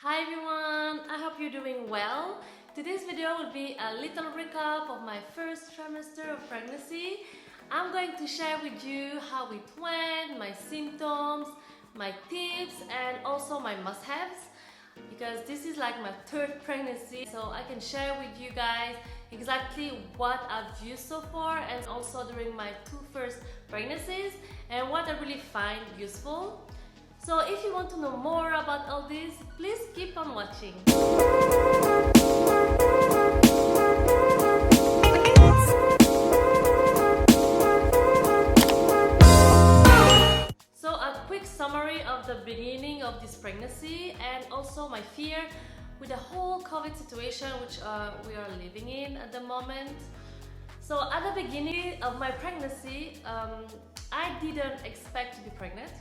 Hi everyone, I hope you're doing well. Today's video will be a little recap of my first trimester of pregnancy. I'm going to share with you how it went, my symptoms, my tips, and also my must-haves, because this is like my third pregnancy, so I can share with you guys exactly what I've used so far and also during my two first pregnancies and what I really find useful. So if you want to know more about all this, please keep on watching. So a quick summary of the beginning of this pregnancy and also my fear with the whole COVID situation which we are living in at the moment. So at the beginning of my pregnancy, I didn't expect to be pregnant.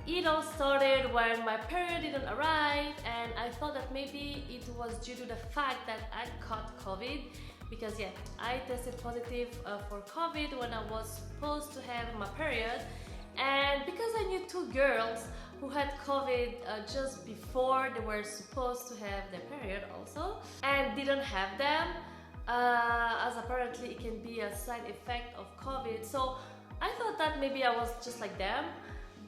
It all started when my period didn't arrive, and I thought that maybe it was due to the fact that I caught COVID, because I tested positive for COVID when I was supposed to have my period, and because I knew two girls who had COVID just before they were supposed to have their period also and didn't have them, as apparently it can be a side effect of COVID. So I thought that maybe I was just like them.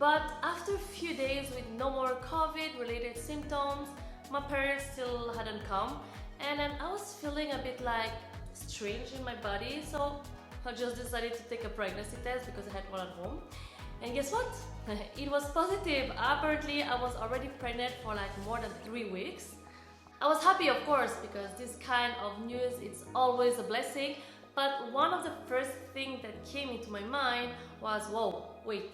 But after a few days with no more COVID related symptoms, my period still hadn't come, and then I was feeling a bit like strange in my body, so I just decided to take a pregnancy test because I had one at home. And guess what? It was positive. Apparently I was already pregnant for like more than 3 weeks. I was happy, of course, because this kind of news is always a blessing, but one of the first things that came into my mind was, whoa, wait,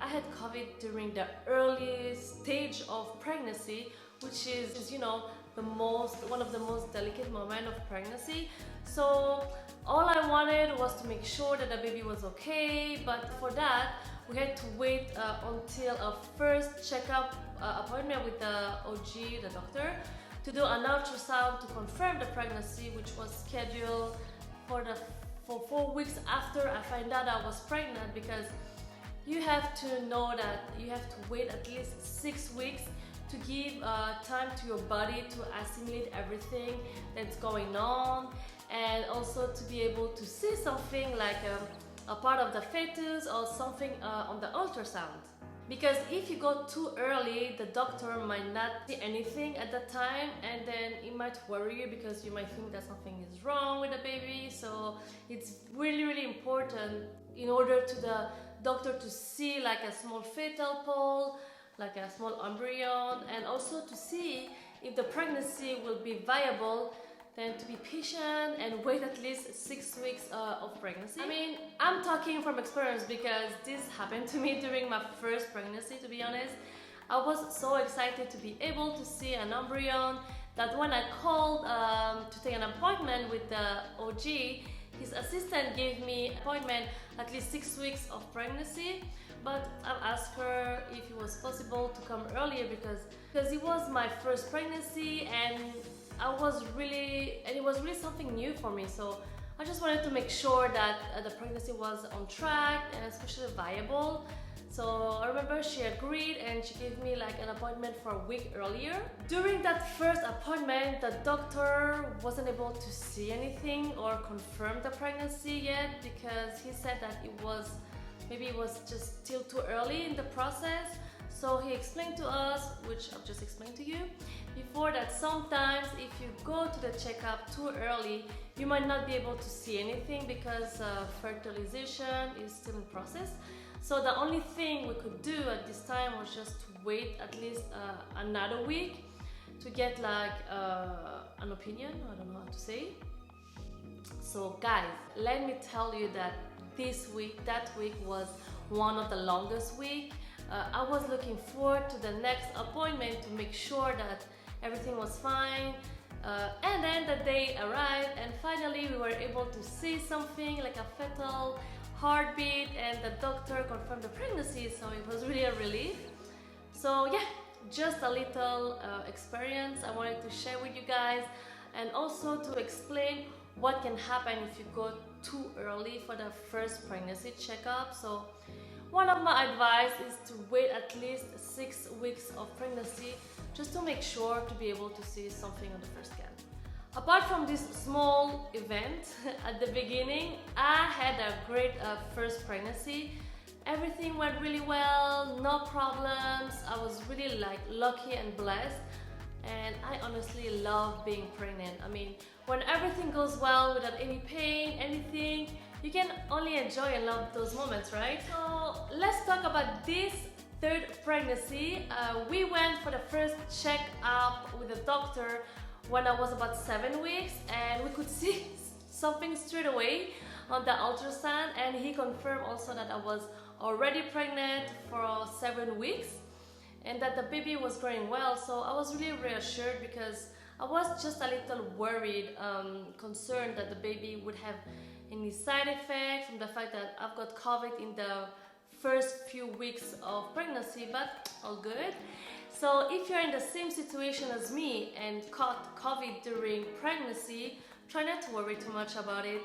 I had COVID during the early stage of pregnancy, which is, you know, one of the most delicate moments of pregnancy. So all I wanted was to make sure that the baby was okay, but for that we had to wait until a first checkup appointment with the OG, the doctor, to do an ultrasound to confirm the pregnancy, which was scheduled for 4 weeks after I found out I was pregnant, because you have to know that you have to wait at least 6 weeks to give time to your body to assimilate everything that's going on, and also to be able to see something like a part of the fetus or something on the ultrasound. Because if you go too early, the doctor might not see anything at that time, and then it might worry you because you might think that something is wrong with the baby. So it's really important in order to the doctor to see like a small fetal pole, like a small embryo, and also to see if the pregnancy will be viable, then to be patient and wait at least 6 weeks of pregnancy. I mean, I'm talking from experience because this happened to me during my first pregnancy, to be honest. I was so excited to be able to see an embryo that when I called to take an appointment with the OG, his assistant gave me an appointment at least 6 weeks of pregnancy, but I've asked her if it was possible to come earlier because it was my first pregnancy, and it was really something new for me. So I just wanted to make sure that the pregnancy was on track and especially viable. So I remember she agreed and she gave me like an appointment for a week earlier. During that first appointment, the doctor wasn't able to see anything or confirm the pregnancy yet, because he said that maybe it was just still too early in the process. So he explained to us, which I've just explained to you before, that sometimes if you go to the checkup too early, you might not be able to see anything because fertilization is still in process. So the only thing we could do at this time was just to wait at least another week to get like an opinion. I don't know how to say. So guys, let me tell you that that week was one of the longest weeks. I was looking forward to the next appointment to make sure that everything was fine. And then the day arrived, and finally we were able to see something like a fetal heartbeat, and the doctor confirmed the pregnancy, so it was really a relief. So yeah, just a little experience I wanted to share with you guys, and also to explain what can happen if you go too early for the first pregnancy checkup. So one of my advice is to wait at least 6 weeks of pregnancy just to make sure to be able to see something on the first scan. Apart from this small event at the beginning, I had a great first pregnancy. Everything went really well, no problems. I was really like lucky and blessed, and I honestly love being pregnant. I mean, when everything goes well without any pain, anything, you can only enjoy and love those moments, right? So let's talk about this third pregnancy. We went for the first check-up with the doctor when I was about 7 weeks, and we could see something straight away on the ultrasound, and he confirmed also that I was already pregnant for 7 weeks and that the baby was growing well. So I was really reassured, because I was just a little worried, concerned that the baby would have any side effects from the fact that I've got COVID in the first few weeks of pregnancy, but all good. So if you're in the same situation as me and caught COVID during pregnancy, try not to worry too much about it,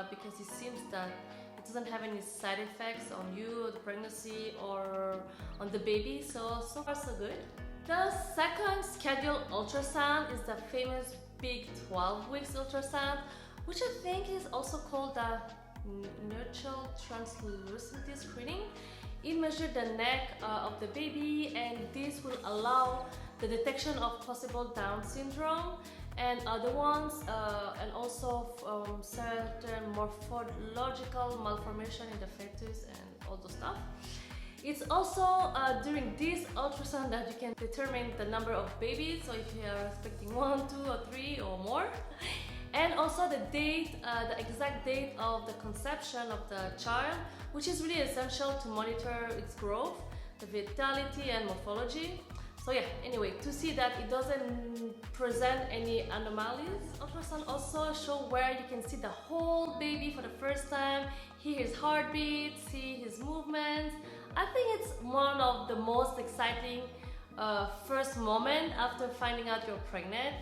because it seems that it doesn't have any side effects on you, the pregnancy, or on the baby, so far so good. The second scheduled ultrasound is the famous big 12 weeks ultrasound, which I think is also called the nuptial translucency screening. It measures the neck of the baby, and this will allow the detection of possible Down syndrome and other ones, and also certain morphological malformation in the fetus and all those stuff. It's also during this ultrasound that you can determine the number of babies, so if you are expecting 1, 2 or 3 or more, and also the date, the exact date of the conception of the child, which is really essential to monitor its growth, the vitality and morphology. So yeah, anyway, to see that it doesn't present any anomalies, ultrasound also show where you can see the whole baby for the first time, hear his heartbeat, see his movements. I think it's one of the most exciting first moment after finding out you're pregnant,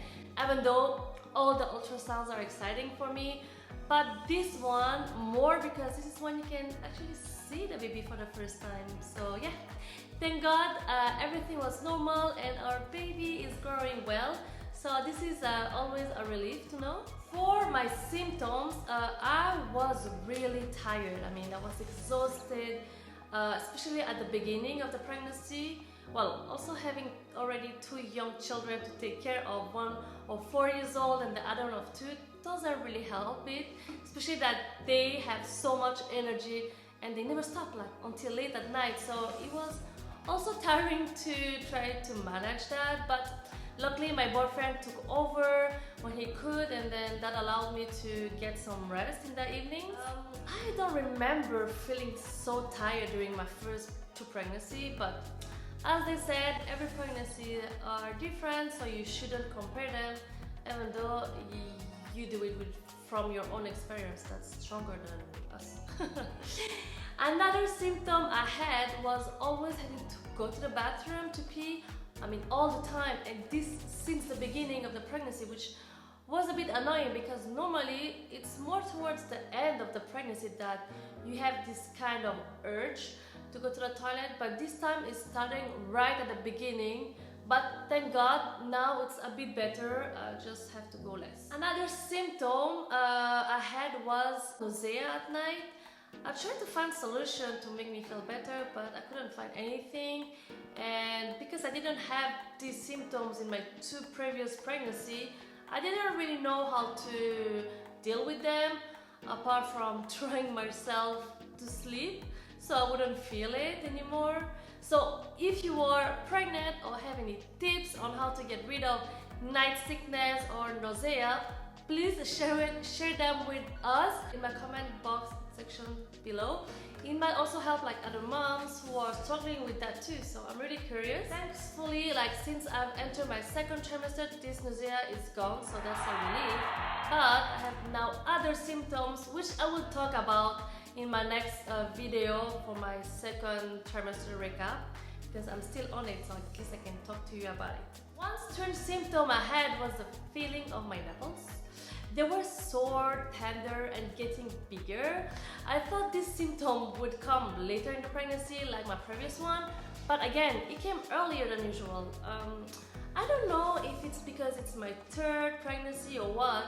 even though all the ultrasounds are exciting for me, but this one more because this is when you can actually see the baby for the first time. So yeah, thank God everything was normal and our baby is growing well. So this is always a relief to know. For my symptoms, I was really tired. I mean, I was exhausted, especially at the beginning of the pregnancy. Well, also having already 2 young children to take care of, one of 4 years old and the other one of 2, doesn't really help it, especially that they have so much energy and they never stop like until late at night. So it was also tiring to try to manage that, but luckily my boyfriend took over when he could, and then that allowed me to get some rest in the evenings. I don't remember feeling so tired during my first 2 pregnancies, but as they said, every pregnancy are different, so you shouldn't compare them, even though you do it from your own experience that's stronger than us. Another symptom I had was always having to go to the bathroom to pee. I mean, all the time, and this since the beginning of the pregnancy, which was a bit annoying because normally it's more towards the end of the pregnancy that you have this kind of urge to go to the toilet, but this time it's starting right at the beginning. But thank God now it's a bit better, I just have to go less. Another symptom I had was nausea at night. I tried to find solution to make me feel better, but I couldn't find anything. And because I didn't have these symptoms in my 2 previous pregnancies, I didn't really know how to deal with them, apart from trying myself to sleep so I wouldn't feel it anymore. So if you are pregnant or have any tips on how to get rid of night sickness or nausea, please share them with us in my comment box section below. It might also help like other moms who are struggling with that too, so I'm really curious. Thankfully, like since I've entered my 2nd trimester, this nausea is gone, so that's a relief. But I have now other symptoms which I will talk about in my next video for my 2nd trimester recap, because I'm still on it, so at least I can talk to you about it. One strange symptom I had was the feeling of my nipples. They were sore, tender, and getting bigger. I thought this symptom would come later in the pregnancy like my previous one, but again, it came earlier than usual. I don't know if it's because it's my third pregnancy or what,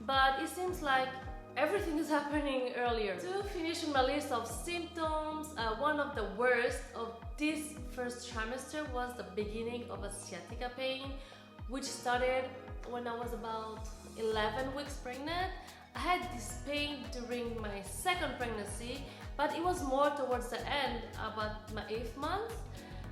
but it seems like everything is happening earlier. To finish my list of symptoms, one of the worst of this first trimester was the beginning of a sciatica pain, which started when I was about 11 weeks pregnant. I had this pain during my second pregnancy, but it was more towards the end, about my 8th month.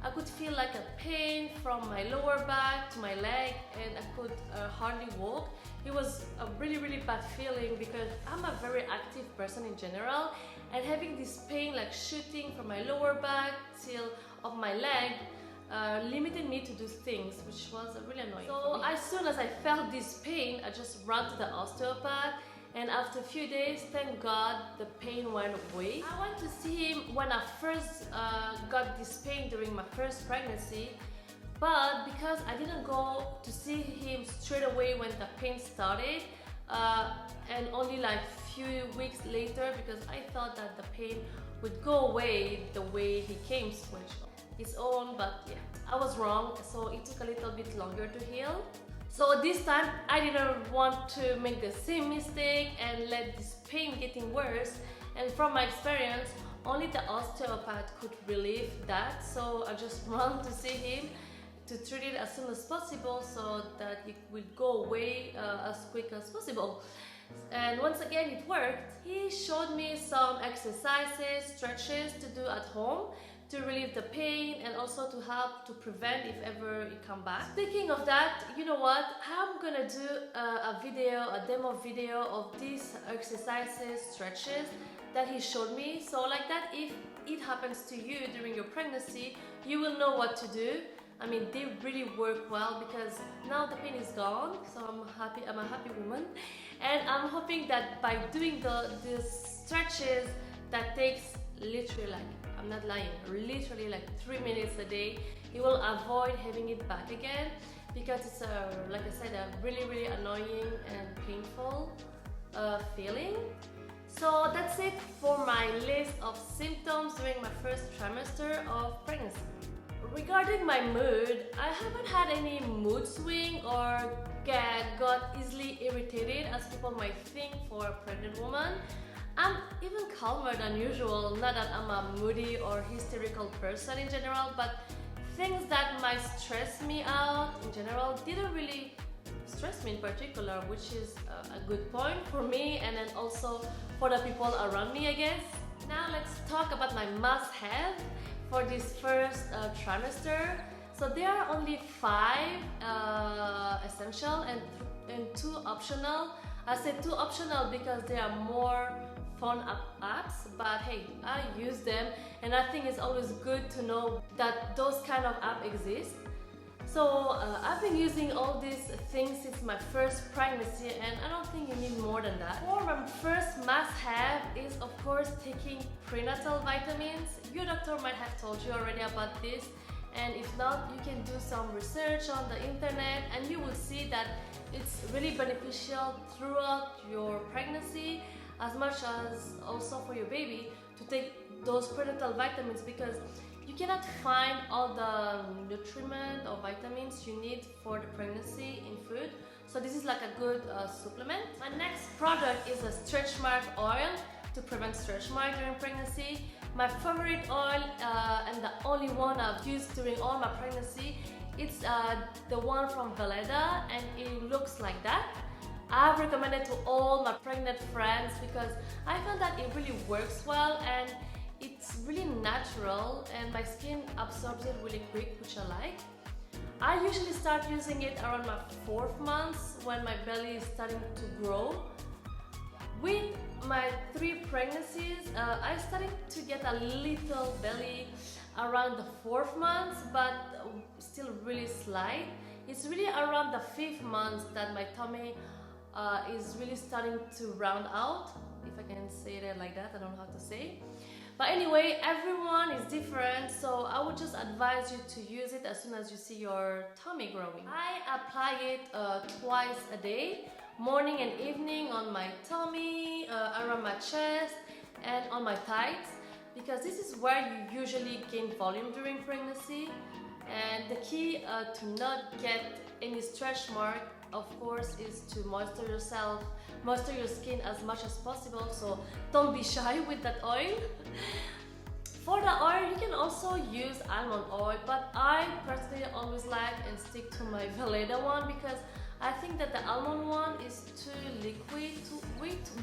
I could feel like a pain from my lower back to my leg, and I could hardly walk. It was a really bad feeling because I'm a very active person in general, and having this pain like shooting from my lower back till of my leg limited me to do things, which was really annoying. So as soon as I felt this pain, I just ran to the osteopath, and after a few days, thank God, the pain went away. I went to see him when I first got this pain during my first pregnancy, but because I didn't go to see him straight away when the pain started, and only like few weeks later, because I thought that the pain would go away the way he came with its own, but yeah, I was wrong, so it took a little bit longer to heal. So this time I didn't want to make the same mistake and let this pain getting worse, and from my experience only the osteopath could relieve that, so I just ran to see him to treat it as soon as possible so that it will go away as quick as possible. And once again it worked. He showed me some exercises, stretches to do at home to relieve the pain and also to help to prevent if ever it come back. Speaking of that, you know what? I'm gonna do a demo video of these exercises, stretches that he showed me. So like that, if it happens to you during your pregnancy, you will know what to do. I mean, they really work well because now the pain is gone, so I'm happy. I'm a happy woman, and I'm hoping that by doing these stretches that takes literally like, I'm not lying, literally like 3 minutes a day, you will avoid having it back again, because it's like I said, a really annoying and painful feeling. So that's it for my list of symptoms during my first trimester of pregnancy. Regarding my mood, I haven't had any mood swing or got easily irritated as people might think for a pregnant woman. I'm even calmer than usual, not that I'm a moody or hysterical person in general, but things that might stress me out in general didn't really stress me in particular, which is a good point for me and then also for the people around me, I guess. Now let's talk about my must-have for this first trimester. So there are only 5 essential and 2 optional. I said 2 optional because they are more fun apps, but hey, I use them and I think it's always good to know that those kind of apps exist. So I've been using all these things since my first pregnancy, and I don't think you need more than that. For my first must-have is of course taking prenatal vitamins. Your doctor might have told you already about this, and if not, you can do some research on the internet and you will see that it's really beneficial throughout your pregnancy, as much as also for your baby, to take those prenatal vitamins, because you cannot find all the nutriment or vitamins you need for the pregnancy in food. So this is like a good supplement. My next product is a stretch mark oil to prevent stretch marks during pregnancy. My favorite oil and the only one I've used during all my pregnancy, it's the one from Veleda, and it looks like that. I've recommended to all my pregnant friends because I found that it really works well and it's really natural, and my skin absorbs it really quick, which I like. I usually start using it around my 4th month when my belly is starting to grow. With my 3 pregnancies, I started to get a little belly around the 4th month, but still really slight. It's really around the 5th month that my tummy is really starting to round out, if I can say it like that. I don't know how to say. But anyway, everyone is different, so I would just advise you to use it as soon as you see your tummy growing. I apply it twice a day, morning and evening, on my tummy, around my chest and on my thighs, because this is where you usually gain volume during pregnancy. And the key to not get any stretch mark, of course, is to moisture your skin as much as possible. So don't be shy with that oil. For the oil, you can also use almond oil, but I personally always like and stick to my Veleda one because I think that the almond one is too liquid,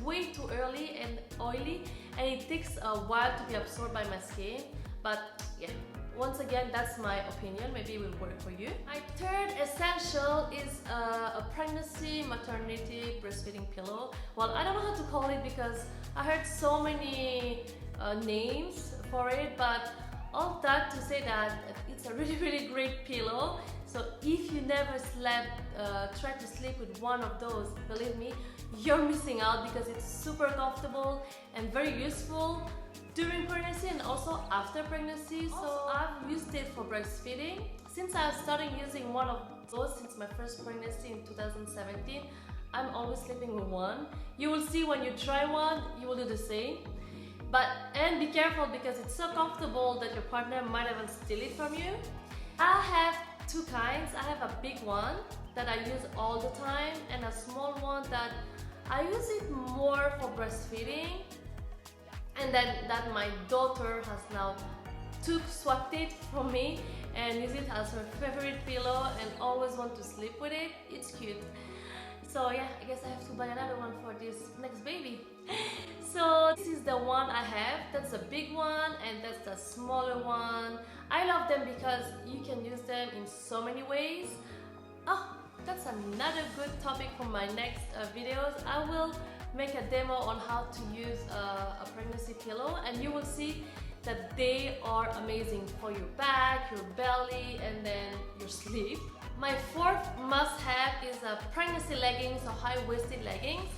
way too early and oily, and it takes a while to be absorbed by my skin. But yeah, once again, that's my opinion. Maybe it will work for you. My third essential is a pregnancy, maternity, breastfeeding pillow. Well, I don't know how to call it because I heard so many names for it, but all that to say that it's a really great pillow. So if you never tried to sleep with one of those, believe me, you're missing out because it's super comfortable and very useful during pregnancy and also after pregnancy. So I've used it for breastfeeding. Since I started using one of those since my first pregnancy in 2017, I'm always sleeping with one. You will see when you try one, you will do the same. And be careful because it's so comfortable that your partner might even steal it from you. I have two kinds. I have a big one that I use all the time and a small one that I use it more for breastfeeding, and then that my daughter has now swapped it from me and use it as her favorite pillow and always want to sleep with it. It's cute. So yeah, I guess I have to buy another one for this next baby. So this is the one I have. That's the big one and that's the smaller one. I love them because you can use them in so many ways. Oh, that's another good topic for my next videos. I will make a demo on how to use a pregnancy pillow, and you will see that they are amazing for your back, your belly, and then your sleep. My fourth must-have is a pregnancy leggings or high-waisted leggings.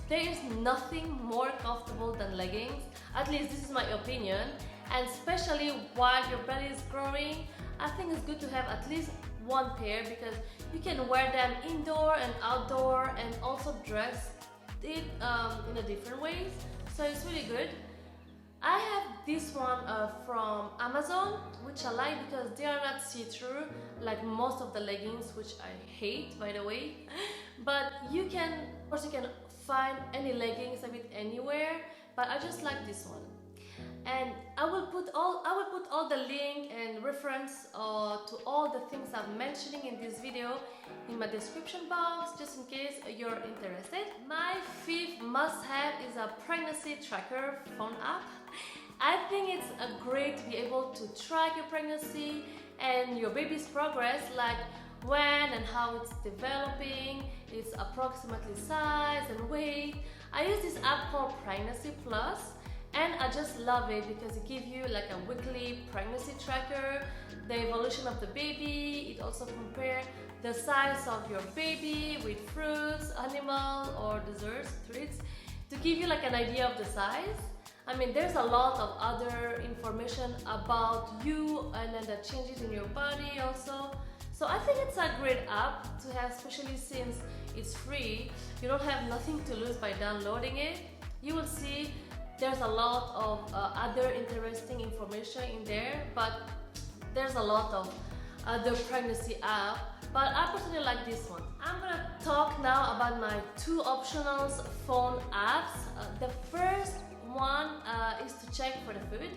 There is nothing more comfortable than leggings. At least this is my opinion. And especially while your belly is growing, I think it's good to have at least one pair because you can wear them indoor and outdoor and also dress it in a different ways. So it's really good. I have this one from Amazon, which I like because they are not see-through like most of the leggings, which I hate, by the way. But of course you can find any leggings a bit anywhere, but I just like this one. And I will put all the link and reference to all the things I'm mentioning in this video in my description box, just in case you're interested. My fifth must-have is a pregnancy tracker phone app. I think it's great to be able to track your pregnancy and your baby's progress, like when and how it's developing, its approximately size and weight. I use this app called Pregnancy Plus, and I just love it because it gives you like a weekly pregnancy tracker, the evolution of the baby. It also compares the size of your baby with fruits, animals, or desserts, treats, to give you like an idea of the size. I mean, there's a lot of other information about you and then the changes in your body also. So I think it's a great app to have, especially since it's free. You don't have nothing to lose by downloading it. You will see there's a lot of other interesting information in there, but there's a lot of other pregnancy apps. But I personally like this one. I'm gonna talk now about my two optional phone apps. The first one is to check for the food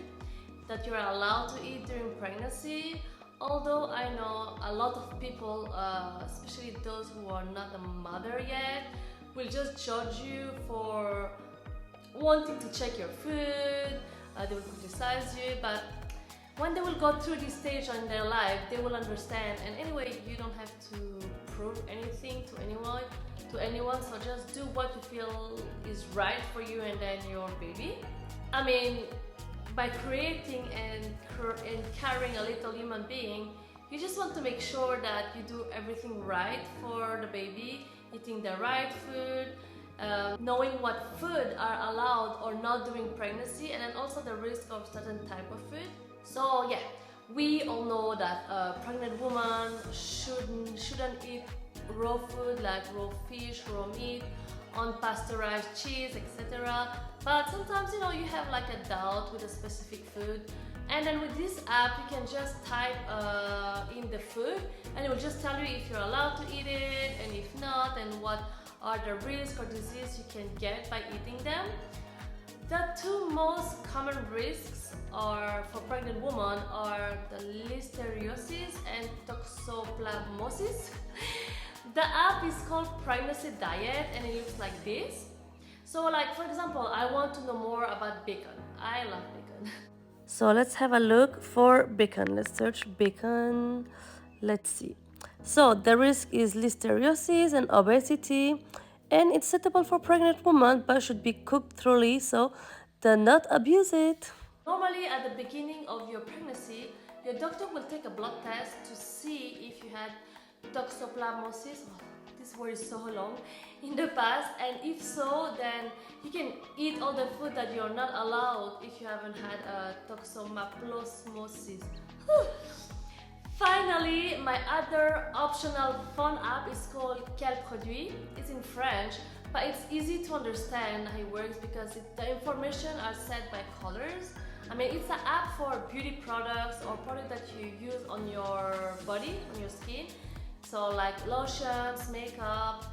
that you're allowed to eat during pregnancy. Although I know a lot of people, especially those who are not a mother yet, will just judge you for wanting to check your food. They will criticize you, but when they will go through this stage in their life, they will understand. And anyway, you don't have to prove anything to anyone, so just do what you feel is right for you and then your baby. I mean, by creating and carrying a little human being, you just want to make sure that you do everything right for the baby, eating the right food, knowing what food are allowed or not during pregnancy, and then also the risk of certain type of food. So yeah, we all know that a pregnant woman shouldn't eat raw food like raw fish, raw meat, unpasteurized cheese, etc. But sometimes, you know, you have like a doubt with a specific food. And then with this app, you can just type in the food, and it will just tell you if you're allowed to eat it, and if not, and what are the risks or disease you can get by eating them. The two most common risks are for pregnant women are the listeriosis and toxoplasmosis. The app is called Pregnancy Diet, and it looks like this. So like, for example, I want to know more about bacon. I love bacon. So let's have a look for bacon. Let's search bacon. Let's see. So the risk is listeriosis and obesity, and it's suitable for pregnant women but should be cooked thoroughly, so do not abuse it. Normally at the beginning of your pregnancy, your doctor will take a blood test to see if you had toxoplasmosis, this word is so long, in the past, and if so, then you can eat all the food that you're not allowed if you haven't had a toxoplasmosis. Finally, my other optional fun app is called Quel produit. It's in French, but it's easy to understand how it works because the information are set by colors. I mean, it's an app for beauty products or products that you use on your body, on your skin. So like lotions, makeup.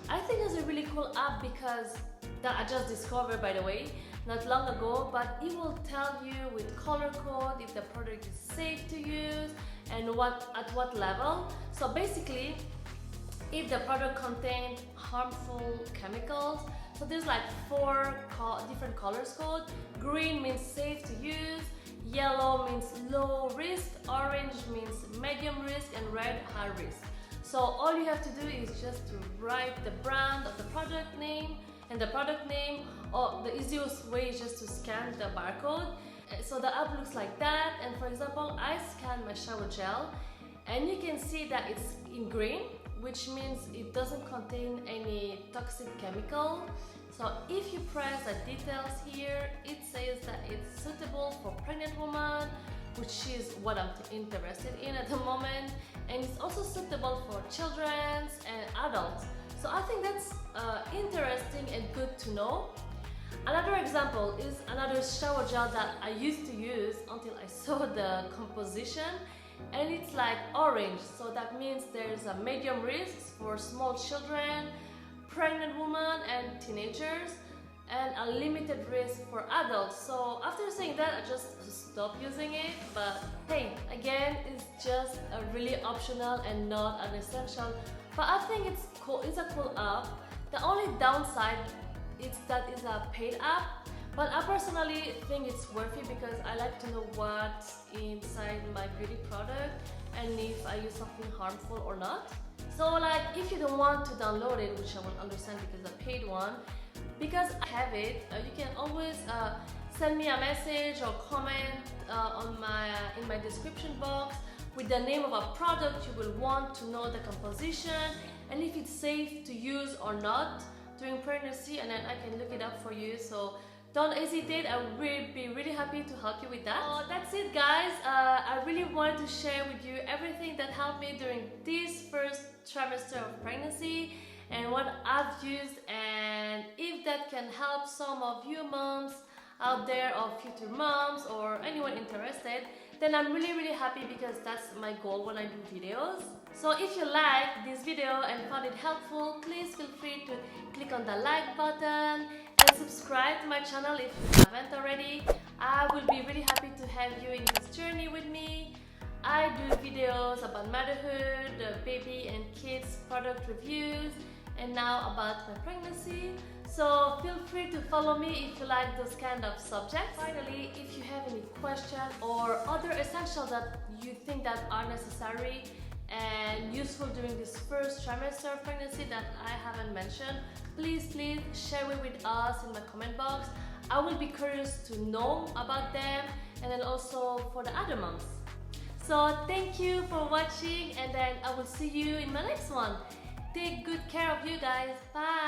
I think it's a really cool app because that I just discovered, by the way, not long ago, but it will tell you with color code if the product is safe to use and at what level. So basically, if the product contains harmful chemicals, so there's like 4 different colors code. Green means safe to use, yellow means low risk, orange means medium risk, and red high risk. So all you have to do is just to write the brand of the product name and the product name, or the easiest way is just to scan the barcode. So the app looks like that, and for example, I scanned my shower gel and you can see that it's in green, which means it doesn't contain any toxic chemical. So if you press the details here, it says that it's suitable for pregnant women, which is what I'm interested in at the moment, and it's also suitable for children and adults. So I think that's interesting and good to know. Another example is another shower gel that I used to use until I saw the composition, and it's like orange, so that means there's a medium risk for small children, pregnant women and teenagers, and a limited risk for adults. So after saying that, I just stopped using it, but hey, again, it's just a really optional and not an essential, but I think it's cool. It's a cool app. The only downside is that it's a paid app, but I personally think it's worth it because I like to know what's inside my beauty product and if I use something harmful or not. So like, if you don't want to download it, which I will understand because it's a paid one, because I have it, you can always send me a message or comment in my description box with the name of a product you will want to know the composition and if it's safe to use or not during pregnancy, and then I can look it up for you. So don't hesitate, I will be really happy to help you with that. So that's it, guys. I really wanted to share with you everything that helped me during this first trimester of pregnancy and what I've used, and if that can help some of you moms out there or future moms or anyone interested, then I'm really happy because that's my goal when I do videos. So if you like this video and found it helpful, please feel free to click on the like button and subscribe to my channel if you haven't already. I will be really happy to have you in this journey with me. I do videos about motherhood, baby and kids product reviews, and now about my pregnancy. So feel free to follow me if you like those kind of subjects. Finally, if you have any question or other essentials that you think that are necessary and useful during this first trimester of pregnancy that I haven't mentioned, please share it with us in my comment box. I will be curious to know about them, and then also for the other moms. So thank you for watching, and then I will see you in my next one. Take good care of you guys. Bye.